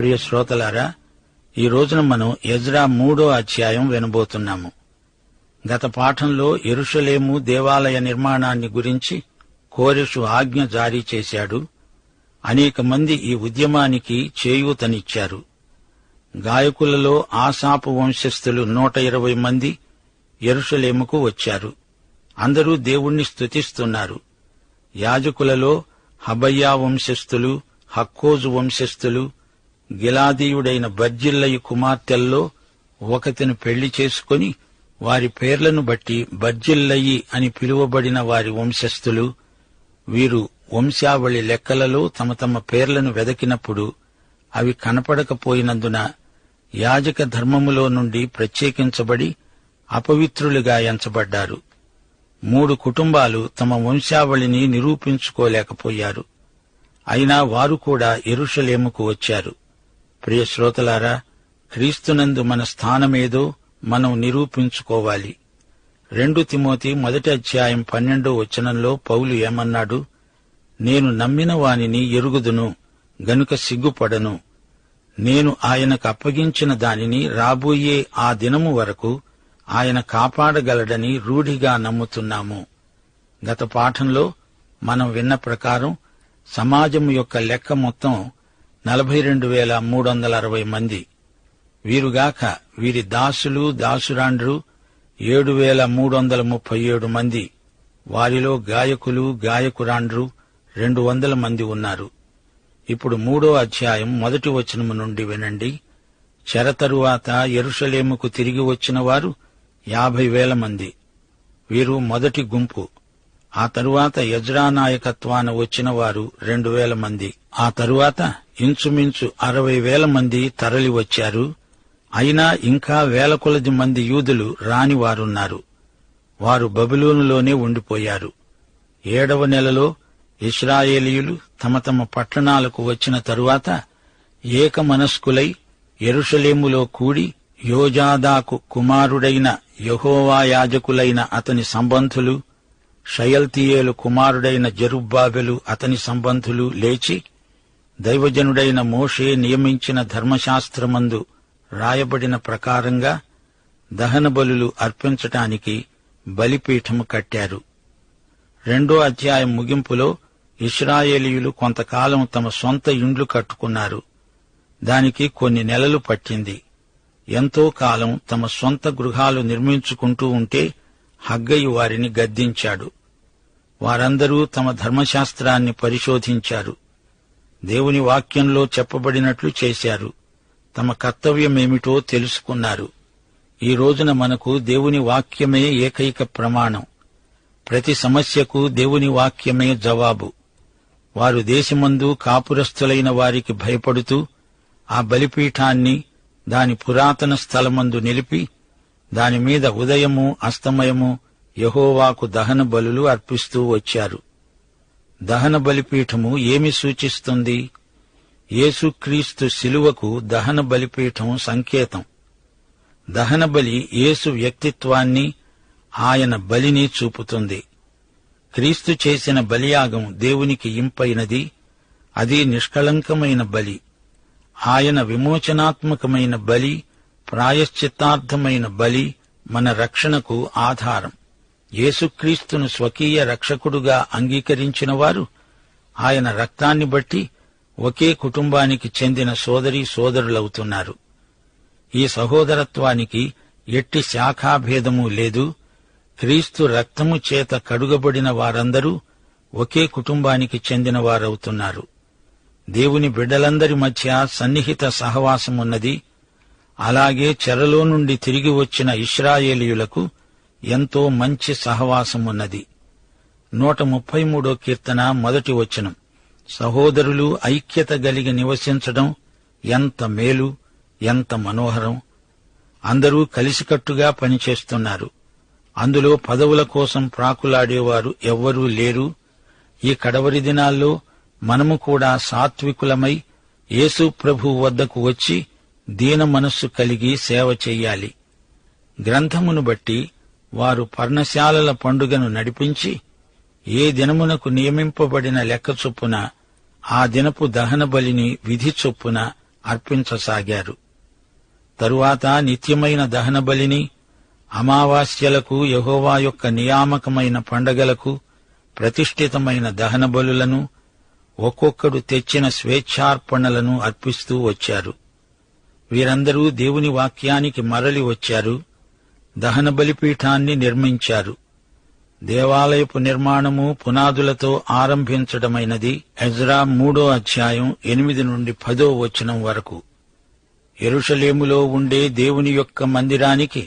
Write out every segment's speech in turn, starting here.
ప్రియ శ్రోతలారా, ఈ రోజున మనం ఎజ్రా 3వ అధ్యాయం వినబోతున్నాము. గత పాఠంలో యెరూషలేము దేవాలయ నిర్మాణాన్ని గురించి కోరెషు ఆజ్ఞ జారీ చేశాడు. అనేక మంది ఈ ఉద్యమానికి చేయూతనిచ్చారు. గాయకులలో ఆసాపు వంశస్థులు 120 మంది యెరూషలేముకు వచ్చారు. అందరూ దేవుణ్ణి స్తుతిస్తున్నారు. యాజకులలో హబయ్యా వంశస్థులు, హక్కోజు వంశస్థులు, గిలాదీయుడైన బర్జిల్లయి కుమార్తెల్లో ఒకతిని పెళ్లి చేసుకుని వారి పేర్లను బట్టి బర్జిల్లయి అని పిలువబడిన వారి వంశస్థులు. వీరు వంశావళి లెక్కలలో తమ తమ పేర్లను వెదకినప్పుడు అవి కనపడకపోయినందున యాజక ధర్మములో నుండి ప్రత్యేకించబడి అపవిత్రులుగా ఎంచబడ్డారు. 3 కుటుంబాలు తమ వంశావళిని నిరూపించుకోలేకపోయారు. అయినా వారు కూడా యెరూషలేముకు వచ్చారు. ప్రియ శ్రోతలారా, క్రీస్తునందు మన స్థానమేదో మనం నిరూపించుకోవాలి. 2 తిమోతి 1 అధ్యాయం 12వ వచనంలో పౌలు ఏమన్నాడు? నేను నమ్మిన వానిని ఎరుగుదును గనుక సిగ్గుపడను. నేను ఆయనకు అప్పగించిన దానిని రాబోయే ఆ దినము వరకు ఆయన కాపాడగలడని రూఢిగా నమ్ముతున్నాము. గత పాఠంలో మనం విన్న ప్రకారం సమాజం యొక్క లెక్క మొత్తం 42,360 మంది. వీరుగాక వీరి దాసులు దాసురాండ్రు 7,337 మంది. వారిలో గాయకులు గాయకురాండ్రు 200 మంది ఉన్నారు. ఇప్పుడు 3వ అధ్యాయం 1వ వచనము నుండి వినండి. చెర తరువాత యెరూషలేముకు తిరిగి వచ్చిన వారు 50,000 మంది. వీరు మొదటి గుంపు. ఆ తరువాత ఎజ్రా నాయకత్వాన వచ్చిన వారు 2,000 మంది. ఆ తరువాత ఇంచుమించు 60,000 మంది తరలి వచ్చారు. అయినా ఇంకా వేల కొలది మంది యూదులు రాని వారున్నారు. వారు బబులోనులోనే ఉండిపోయారు. 7వ నెలలో ఇశ్రాయేలీయులు తమ తమ పట్టణాలకు వచ్చిన తరువాత ఏకమనస్కులై యెరూషలేములో కూడి యోజాదాకు కుమారుడైన యెహోవా యాజకులైన అతని సంబంధులు, షయల్తీయేలు కుమారుడైన జెరుబ్బాబెలు అతని సంబంధులు లేచి దైవజనుడైన మోషే నియమించిన ధర్మశాస్త్రమందు రాయబడిన ప్రకారంగా దహన బలులు అర్పించటానికి బలిపీఠము కట్టారు. 2వ అధ్యాయం ముగింపులో ఇశ్రాయేలీయులు కొంతకాలం తమ సొంత ఇండ్లు కట్టుకున్నారు. దానికి కొన్ని నెలలు పట్టింది. ఎంతో కాలం తమ సొంత గృహాలు నిర్మించుకుంటూ ఉంటే హగ్గయి వారిని గద్దించాడు. వారందరూ తమ ధర్మశాస్త్రాన్ని పరిశోధించారు. దేవుని వాక్యంలో చెప్పబడినట్లు చేశారు. తమ కర్తవ్యమేమిటో తెలుసుకున్నారు. ఈ రోజున మనకు దేవుని వాక్యమే ఏకైక ప్రమాణం. ప్రతి సమస్యకు దేవుని వాక్యమే జవాబు. వారు దేశమందు కాపురస్థులైన వారికి భయపడుతూ ఆ బలిపీఠాన్ని దాని పురాతన స్థలమందు నిలిపి దానిమీద ఉదయము అస్తమయము యెహోవాకు దహన బలులు అర్పిస్తూ వచ్చారు. దహన బలిపీఠము ఏమి సూచిస్తుంది? యేసుక్రీస్తు శిలువకు దహన బలిపీఠం సంకేతం. దహన బలి యేసు వ్యక్తిత్వాన్ని, ఆయన బలిని చూపుతుంది. క్రీస్తు చేసిన బలియాగం దేవునికి ఇంపైనది. అది నిష్కళంకమైన బలి. ఆయన విమోచనాత్మకమైన బలి, ప్రాయశ్చిత్తార్థమైన బలి మన రక్షణకు ఆధారం. యేసుక్రీస్తును స్వకీయ రక్షకుడుగా అంగీకరించిన వారు ఆయన రక్తాన్ని బట్టి ఒకే కుటుంబానికి చెందిన సోదరీ సోదరులవుతున్నారు. ఈ సహోదరత్వానికి ఎట్టి శాఖాభేదమూ లేదు. క్రీస్తు రక్తము చేత కడుగబడిన వారందరూ ఒకే కుటుంబానికి చెందిన వారవుతున్నారు. దేవుని బిడ్డలందరి మధ్య సన్నిహిత సహవాసమున్నది. అలాగే చెరలో నుండి తిరిగి వచ్చిన ఇశ్రాయేలీయులకు ఎంతో మంచి సహవాసమున్నది. 133వ కీర్తన 1వ వచనం. సహోదరులు ఐక్యత కలిగి నివసించడం ఎంత మేలు, ఎంత మనోహరం. అందరూ కలిసికట్టుగా పనిచేస్తున్నారు. అందులో పదవుల కోసం ప్రాకులాడేవారు ఎవ్వరూ లేరు. ఈ కడవరి దినాల్లో మనము కూడా సాత్వికులమై యేసు ప్రభు వద్దకు వచ్చి దీన మనస్సు కలిగి సేవ చెయ్యాలి. గ్రంథమును బట్టి వారు పర్ణశాలల పండుగను నడిపించి ఏ దినమునకు నియమింపబడిన లెక్క చొప్పున ఆ దినపు దహన బలిని విధి చొప్పున అర్పించసాగారు. తరువాత నిత్యమైన దహనబలిని, అమావాస్యలకు, యెహోవా యొక్క నియామకమైన పండగలకు ప్రతిష్ఠితమైన దహనబలులను, ఒక్కొక్కడు తెచ్చిన స్వేచ్ఛార్పణలను అర్పిస్తూ వచ్చారు. వీరందరూ దేవుని వాక్యానికి మరలి వచ్చారు. దహన బలిపీఠాన్ని నిర్మించారు. దేవాలయపు నిర్మాణము పునాదులతో ఆరంభించడమైనది. ఎజ్రా 3వ అధ్యాయం 8 నుండి 10వ వచనం వరకు. యెరూషలేములో ఉండే దేవుని యొక్క మందిరానికి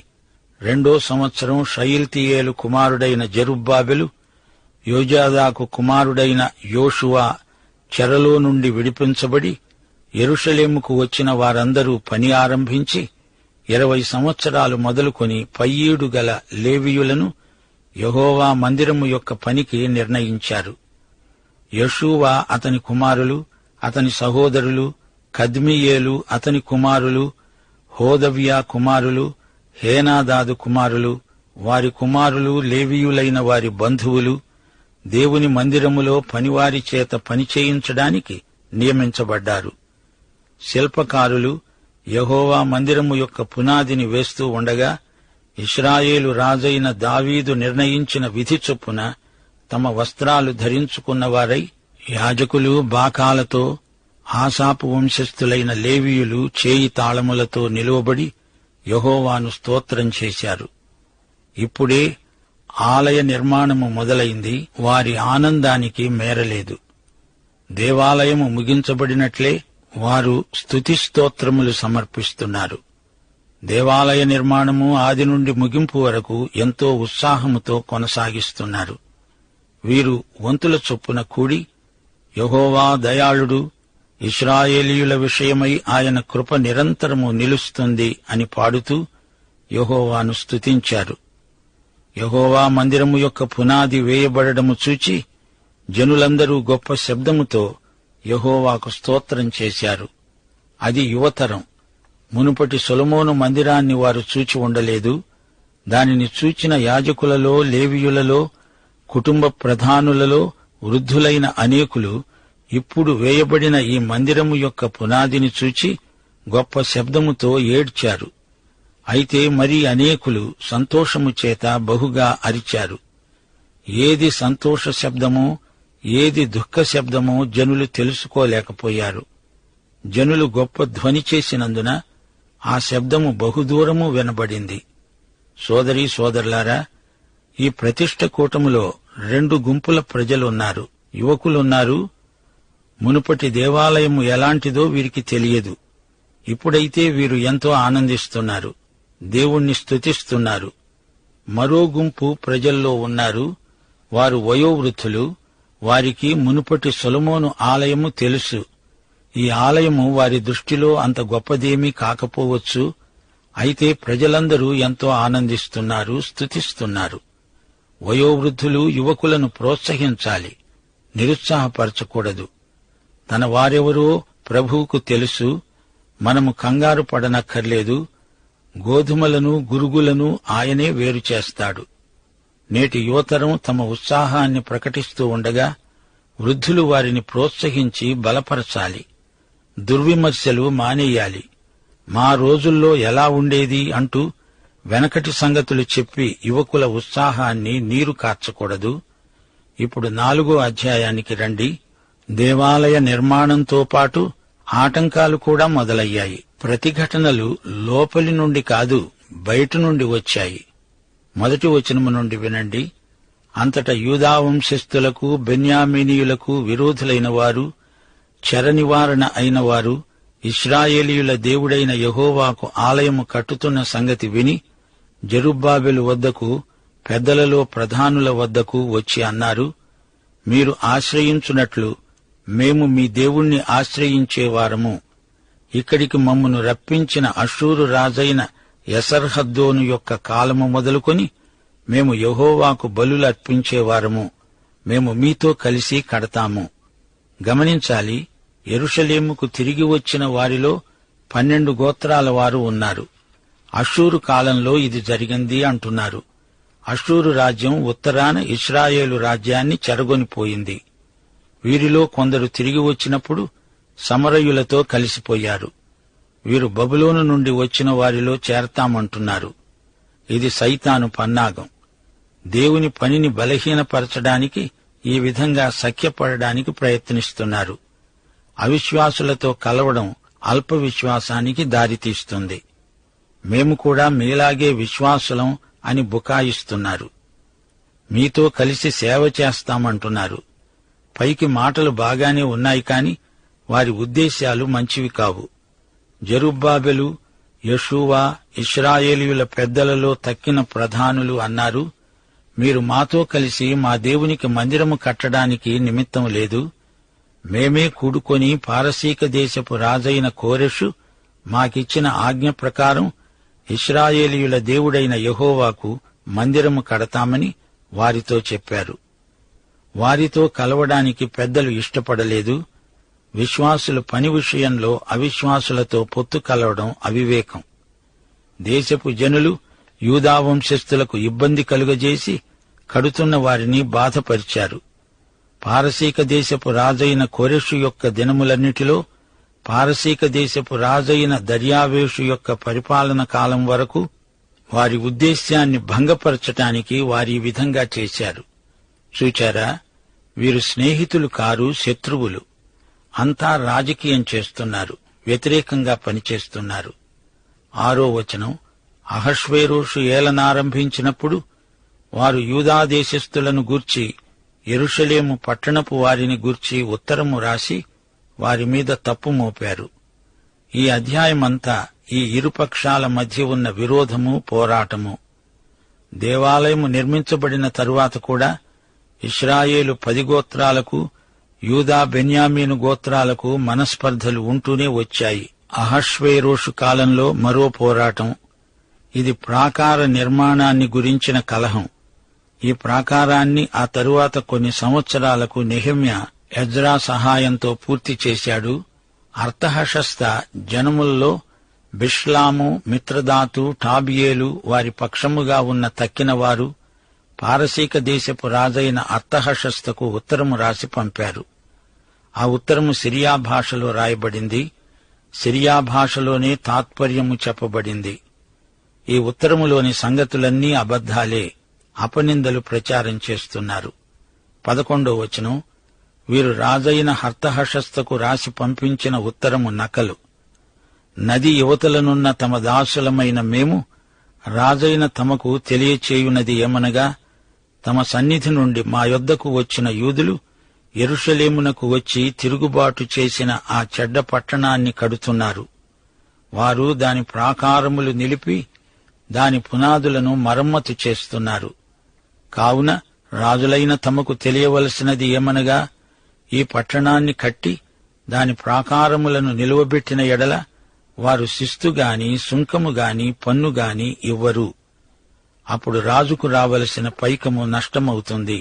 2వ సంవత్సరం షయల్తీయేలు కుమారుడైన జెరుబ్బాబెలు, యోజాదాకు కుమారుడైన యోషువా చెరలో నుండి విడిపించబడి యెరూషలేముకు వచ్చిన వారందరూ పని ఆరంభించి 20 సంవత్సరాలు మొదలుకొని పయ్యీడు గల లేవీయులను యెహోవా మందిరము యొక్క పనికి నిర్ణయించారు. యెషూవా అతని కుమారులు, అతని సహోదరులు, కద్మీయేలు అతని కుమారులు, హోదవ్యా కుమారులు, హేనాదాదు కుమారులు, వారి కుమారులు లేవీయులైన వారి బంధువులు దేవుని మందిరములో పనివారి చేత పనిచేయించడానికి నియమించబడ్డారు. శిల్పకారులు యెహోవా మందిరము యొక్క పునాదిని వేస్తూ ఉండగా ఇశ్రాయేలు రాజైన దావీదు నిర్ణయించిన విధి చొప్పున తమ వస్త్రాలు ధరించుకున్నవారై యాజకులు బాకాలతో, ఆసాపు వంశస్థులైన లేవీయులు చేయి తాళములతో నిలువబడి యెహోవాను స్తోత్రం చేశారు. ఇప్పుడే ఆలయ నిర్మాణము మొదలైంది. వారి ఆనందానికి మేరలేదు. దేవాలయము ముగించబడినట్లే వారు స్తుతి స్తోత్రములు సమర్పిస్తున్నారు. దేవాలయ నిర్మాణము ఆది నుండి ముగింపు వరకు ఎంతో ఉత్సాహముతో కొనసాగిస్తున్నారు. వీరు వంతుల చొప్పున కూడి యెహోవా దయాళుడు, ఇశ్రాయేలీయుల విషయమై ఆయన కృప నిరంతరము నిలుస్తుంది అని పాడుతూ యెహోవాను స్తుతించారు. యెహోవా మందిరము యొక్క పునాది వేయబడడము చూచి జనులందరూ గొప్ప శబ్దముతో యెహోవాకు స్తోత్రం చేశారు. అది యువతరం. మునుపటి సొలొమోను మందిరాన్ని వారు చూచి ఉండలేదు. దానిని చూచిన యాజకులలో, లేవీయులలో, కుటుంబ ప్రధానులలో వృద్ధులైన అనేకులు ఇప్పుడు వేయబడిన ఈ మందిరము యొక్క పునాదిని చూచి గొప్ప శబ్దముతో ఏడ్చారు. అయితే మరి అనేకులు సంతోషము చేత బహుగా అరిచారు. ఏది సంతోష శబ్దమో, ఏది దుఃఖ శబ్దమో జనులు తెలుసుకోలేకపోయారు. జనులు గొప్ప ధ్వని చేసినందున ఆ శబ్దము బహుదూరము వినబడింది. సోదరీ సోదరులారా, ఈ ప్రతిష్ఠ కూటములో 2 గుంపుల ప్రజలున్నారు. యువకులున్నారు. మునుపటి దేవాలయము ఎలాంటిదో వీరికి తెలియదు. ఇప్పుడైతే వీరు ఎంతో ఆనందిస్తున్నారు, దేవుణ్ణి స్తుతిస్తున్నారు. మరో గుంపు ప్రజల్లో ఉన్నారు. వారు వయోవృద్ధులు. వారికి మునుపటి సొలొమోను ఆలయము తెలుసు. ఈ ఆలయము వారి దృష్టిలో అంత గొప్పదేమీ కాకపోవచ్చు. అయితే ప్రజలందరూ ఎంతో ఆనందిస్తున్నారు, స్తుతిస్తున్నారు. వయోవృద్ధులు యువకులను ప్రోత్సహించాలి, నిరుత్సాహపరచకూడదు. తన వారెవరో ప్రభువుకు తెలుసు. మనము కంగారు పడనక్కర్లేదు. గోధుమలను, గురుగులను ఆయనే వేరు చేస్తాడు. నేటి యువతరం తమ ఉత్సాహాన్ని ప్రకటిస్తూ ఉండగా వృద్ధులు వారిని ప్రోత్సహించి బలపరచాలి. దుర్విమర్శలు మానేయాలి. మా రోజుల్లో ఎలా ఉండేది అంటూ వెనకటి సంగతులు చెప్పి యువకుల ఉత్సాహాన్ని నీరు కార్చకూడదు. ఇప్పుడు 4వ అధ్యాయానికి రండి. దేవాలయ నిర్మాణంతో పాటు ఆటంకాలు కూడా మొదలయ్యాయి. ప్రతిఘటనలు లోపలి నుండి కాదు, బయట నుండి వచ్చాయి. 1వ వచనము నుండి వినండి. అంతటా యూదా వంశస్థులకు, బెన్యామీనీయులకు విరోధులైన వారు, చెర నివారణ అయిన వారు ఇశ్రాయేలీయుల దేవుడైన యెహోవాకు ఆలయము కట్టుతున్న సంగతి విని జెరుబ్బాబెలు వద్దకు, పెద్దలలో ప్రధానుల వద్దకు వచ్చి అన్నారు, మీరు ఆశ్రయించున్నట్లు మేము మీ దేవుణ్ణి ఆశ్రయించేవారము. ఇక్కడికి మమ్మను రప్పించిన అష్షూరు రాజైన యసర్హద్దోను యొక్క కాలము మొదలుకొని మేము యెహోవాకు బలులు అర్పించేవారము. మేము మీతో కలిసి కడతాము. గమనించాలి, యెరూషలేముకు తిరిగి వచ్చిన వారిలో 12 గోత్రాల వారు ఉన్నారు. అష్షూరు కాలంలో ఇది జరిగింది అంటున్నారు. అష్షూరు రాజ్యం ఉత్తరాన ఇశ్రాయేలు రాజ్యాన్ని చెరగొనిపోయింది. వీరిలో కొందరు తిరిగి వచ్చినప్పుడు సమరయులతో కలిసిపోయారు. వీరు బబులోను నుండి వచ్చిన వారిలో చేరతామంటున్నారు. ఇది సైతాను పన్నాగం. దేవుని పనిని బలహీనపరచడానికి ఈ విధంగా సఖ్యపడడానికి ప్రయత్నిస్తున్నారు. అవిశ్వాసులతో కలవడం అల్ప విశ్వాసానికి దారితీస్తుంది. మేము కూడా మీలాగే విశ్వాసులం అని బుకాయిస్తున్నారు. మీతో కలిసి సేవ చేస్తామంటున్నారు. పైకి మాటలు బాగానే ఉన్నాయి కాని వారి ఉద్దేశ్యాలు మంచివి కావు. జెరుబ్బాబెలు, యెషూవా, ఇశ్రాయేలీయుల పెద్దలలో తక్కిన ప్రధానులు అన్నారు, మీరు మాతో కలిసి మా దేవునికి మందిరము కట్టడానికి నిమిత్తం లేదు. మేమే కూడుకొని పారసీక దేశపు రాజైన కోరెషు మాకిచ్చిన ఆజ్ఞ ప్రకారం ఇశ్రాయేలీయుల దేవుడైన యెహోవాకు మందిరము కడతామని వారితో చెప్పారు. వారితో కలవడానికి పెద్దలు ఇష్టపడలేదు. విశ్వాసుల పని విషయంలో అవిశ్వాసులతో పొత్తు కలవడం అవివేకం. దేశపు జనులు యూదా వంశస్థులకు ఇబ్బంది కలుగజేసి కడుతున్న వారిని బాధపరిచారు. పారసీక దేశపు రాజైన కోరెషు యొక్క దినములన్నిటిలో పారసీక దేశపు రాజైన దర్యావేషు యొక్క పరిపాలన కాలం వరకు వారి ఉద్దేశ్యాన్ని భంగపరచటానికి వారి విధంగా చేశారు. చూచారా, వీరు స్నేహితులు కారు, శత్రువులు. అంతా రాజకీయం చేస్తున్నారు, వ్యతిరేకంగా పనిచేస్తున్నారు. 6వ వచనం, అహష్వేరోషు ఏలనారంభించినప్పుడు వారు యూదా దేశస్థులను గూర్చి యెరూషలేము పట్టణపు వారిని గూర్చి ఉత్తరము రాసి వారి మీద తప్పు మోపారు. ఈ అధ్యాయమంతా ఈ ఇరుపక్షాల మధ్య ఉన్న విరోధము, పోరాటము. దేవాలయము నిర్మించబడిన తరువాత కూడా ఇశ్రాయేలు 10 గోత్రాలకు, యూదా బెన్యామీను గోత్రాలకు మనస్పర్ధలు ఉంటూనే వచ్చాయి. అహష్వేరోషు కాలంలో మరో పోరాటం. ఇది ప్రాకార నిర్మాణాన్ని గురించిన కలహం. ఈ ప్రాకారాన్ని ఆ తరువాత కొన్ని సంవత్సరాలకు నెహెమ్యా ఎజ్రా సహాయంతో పూర్తి చేశాడు. అర్తహషస్త జనముల్లో బిష్లాము, మిత్రదాతు, టాబియేలు వారి పక్షముగా ఉన్న తక్కినవారు పారసీక దేశపు రాజైన అర్తహషస్తకు ఉత్తరము రాసి పంపారు. ఆ ఉత్తరము సిరియా భాషలో రాయబడింది. సిరియా భాషలోనే తాత్పర్యము చెప్పబడింది. ఈ ఉత్తరములోని సంగతులన్నీ అబద్ధాలే, అపనిందలు ప్రచారం చేస్తున్నారు. 11వ వచనం, వీరు రాజైన హర్తహషస్తకు రాసి పంపించిన ఉత్తరము నకలు. నది యువతలనున్న తమ దాసులమైన మేము రాజైన తమకు తెలియచేయునది ఏమనగా, తమ సన్నిధి నుండి మా యొద్దకు వచ్చిన యూదులు యెరూషలేమునకు వచ్చి తిరుగుబాటు చేసిన ఆ చెడ్డ పట్టణాన్ని కడుతున్నారు. వారు దాని ప్రాకారములు నిలిపి దాని పునాదులను మరమ్మతు చేస్తున్నారు. కావున రాజులైన తమకు తెలియవలసినది ఏమనగా, ఈ పట్టణాన్ని కట్టి దాని ప్రాకారములను నిలువబెట్టిన ఎడల వారు శిస్తుగాని, సుంకముగాని, పన్నుగాని ఇవ్వరు. అప్పుడు రాజుకు రావలసిన పైకము నష్టమవుతుంది.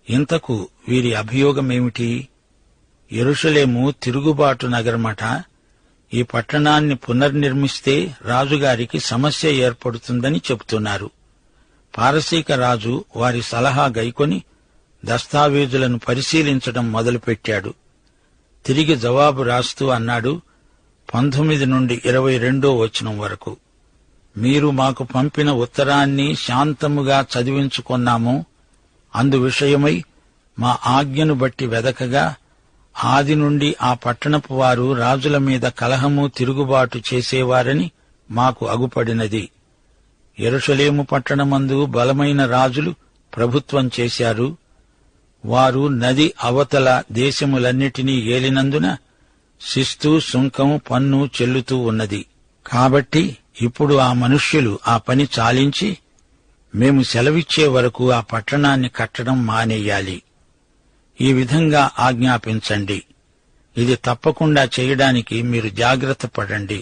ఇంతకు వీరి అభియోగమేమిటి? యెరూషలేము తిరుగుబాటు నగరమట. ఈ పట్టణాన్ని పునర్నిర్మిస్తే రాజుగారికి సమస్య ఏర్పడుతుందని చెబుతున్నారు. పారసీక రాజు వారి సలహా గైకొని దస్తావేజులను పరిశీలించడం మొదలుపెట్టాడు. తిరిగి జవాబు రాస్తూ అన్నాడు, 19 నుండి 22వ వచనం వరకు, మీరు మాకు పంపిన ఉత్తరాన్ని శాంతముగా చదివించుకొన్నాము. అందు విషయమై మా ఆజ్ఞను బట్టి వెదకగా ఆది నుండి ఆ పట్టణపు వారు రాజుల మీద కలహము, తిరుగుబాటు చేసేవారని మాకు అగుపడినది. యెరూషలేము పట్టణమందు బలమైన రాజులు ప్రభుత్వం చేశారు. వారు నది అవతల దేశములన్నిటినీ ఏలినందున శిస్తు, సుంకం, పన్ను చెల్లుతూ ఉన్నది. కాబట్టి ఇప్పుడు ఆ మనుష్యులు ఆ పని చాలించి మేము సెలవిచ్చే వరకు ఆ పట్టణాన్ని కట్టడం మానేయాలి. ఈ విధంగా ఆజ్ఞాపించండి. ఇది తప్పకుండా చేయడానికి మీరు జాగ్రత్త పడండి.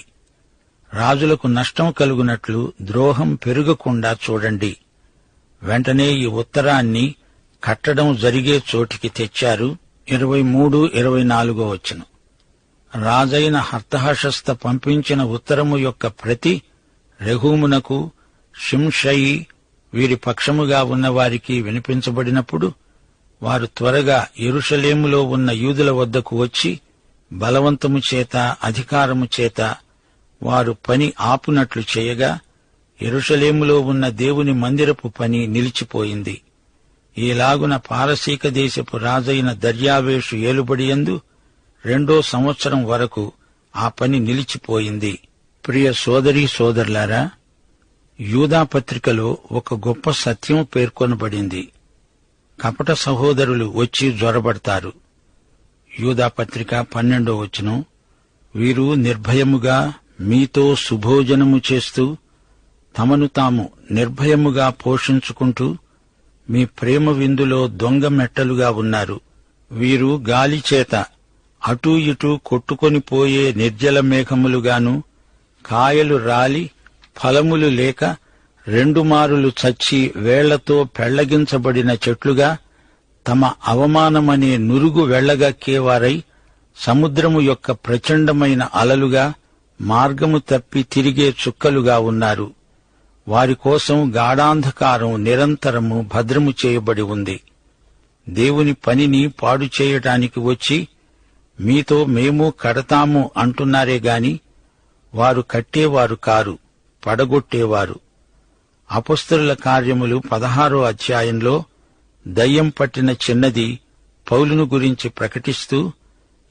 రాజులకు నష్టం కలుగునట్లు ద్రోహం పెరుగకుండా చూడండి. వెంటనే ఈ ఉత్తరాన్ని కట్టడం జరిగే చోటికి తెచ్చారు. 23, 24 వచనం, రాజైన హర్తహషస్త పంపించిన ఉత్తరము యొక్క ప్రతి రెహూమునకు, షింషయి వీరి పక్షముగా ఉన్నవారికి వినిపించబడినప్పుడు వారు త్వరగా యెరూషలేములో ఉన్న యూదుల వద్దకు వచ్చి బలవంతము చేత, అధికారము చేత వారు పని ఆపునట్లు చేయగా యెరూషలేములో ఉన్న దేవుని మందిరపు పని నిలిచిపోయింది. ఈలాగున పారసీక దేశపు రాజైన దర్యావేషు ఏలుబడియందు 2వ సంవత్సరం వరకు ఆ పని నిలిచిపోయింది. ప్రియ సోదరీ సోదరులారా, యూదాపత్రికలో ఒక గొప్ప సత్యం పేర్కొనబడింది. కపట సహోదరులు వచ్చి జ్వరబడతారు. యూదాపత్రిక 12వ వచనం, వీరు నిర్భయముగా మీతో సుభోజనము చేస్తూ తమను తాము నిర్భయముగా పోషించుకుంటూ మీ ప్రేమ విందులో దొంగ మెట్టలుగా ఉన్నారు. వీరు గాలిచేత అటూ ఇటూ కొట్టుకొని పోయే నిర్జల మేఘములుగాను, కాయలు రాలి ఫలములు లేక 2 మారులు చచ్చి వేళ్లతో పెళ్లగించబడిన చెట్లుగా తమ అవమానమనే నురుగు వెళ్లగక్కేవారై సముద్రము యొక్క ప్రచండమైన అలలుగా మార్గము తప్పి తిరిగే చుక్కలుగా ఉన్నారు. వారి కోసం గాఢాంధకారం నిరంతరము భద్రము చేయబడి ఉంది. దేవుని పనిని పాడు చేయటానికి వచ్చి మీతో మేము కడతాము అంటున్నారే గాని వారు కట్టేవారు కారు, పడగొట్టేవారు. అపొస్తలుల కార్యములు 16వ అధ్యాయంలో దయ్యం పట్టిన చిన్నది పౌలును గురించి ప్రకటిస్తూ,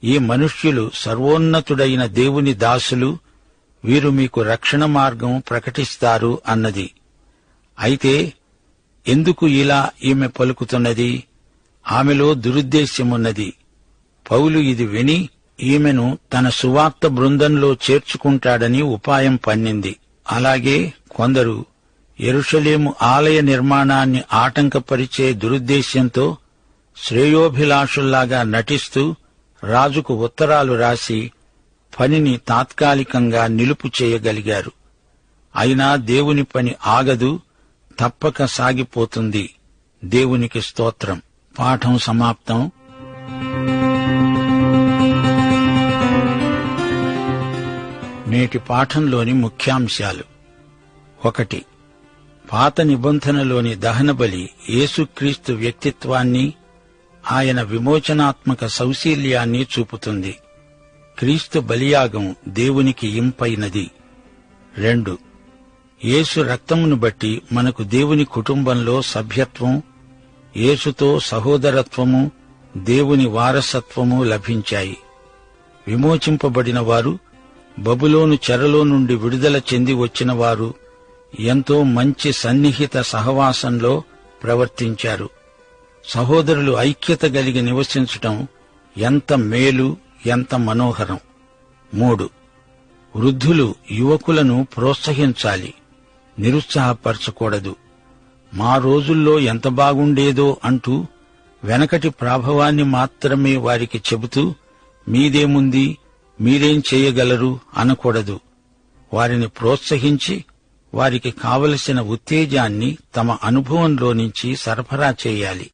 ఈ మనుష్యులు సర్వోన్నతుడైన దేవుని దాసులు, వీరు మీకు రక్షణ మార్గం ప్రకటిస్తారు అన్నది. అయితే ఎందుకు ఇలా ఈమె పలుకుతున్నది? ఆమెలో దురుద్దేశ్యమున్నది. పౌలు ఇది విని ఈమెను తన సువార్త బృందంలో చేర్చుకుంటాడని ఉపాయం పన్నింది. అలాగే కొందరు యెరూషలేము ఆలయ నిర్మాణాన్ని ఆటంకపరిచే దురుద్దేశ్యంతో శ్రేయోభిలాషుల్లాగా నటిస్తూ రాజుకు ఉత్తరాలు రాసి పనిని తాత్కాలికంగా నిలుపు చేయగలిగారు. అయినా దేవుని పని ఆగదు, తప్పక సాగిపోతుంది. దేవునికి స్తోత్రం. పాఠం సమాప్తం. నేటి పాఠంలోని ముఖ్యాంశాలు: 1. పాత నిబంధనలోని దహనబలి యేసుక్రీస్తు వ్యక్తిత్వాన్ని, ఆయన విమోచనాత్మక సౌశీల్యాన్ని చూపుతుంది. క్రీస్తు బలియాగం దేవునికి ఇంపైనది. 2. యేసు రక్తమును బట్టి మనకు దేవుని కుటుంబంలో సభ్యత్వం, యేసుతో సహోదరత్వము, దేవుని వారసత్వము లభించాయి. విమోచింపబడిన వారు, బబులోను చెరలో నుండి విడుదల చెంది వచ్చిన వారు ఎంతో మంచి సన్నిహిత సహవాసంలో ప్రవర్తించారు. సహోదరులు ఐక్యత కలిగి నివసించటం ఎంత మేలు, ఎంత మనోహరం. 3. వృద్ధులు యువకులను ప్రోత్సహించాలి, నిరుత్సాహపరచకూడదు. మా రోజుల్లో ఎంత బాగుండేదో అంటూ వెనకటి ప్రాభవాన్ని మాత్రమే వారికి చెబుతూ మీదేముంది, మీరేం చేయగలరు అనకూడదు. వారిని ప్రోత్సహించి వారికి కావలసిన ఉత్తేజాన్ని తమ అనుభవంలో నుంచి సరఫరా చేయాలి.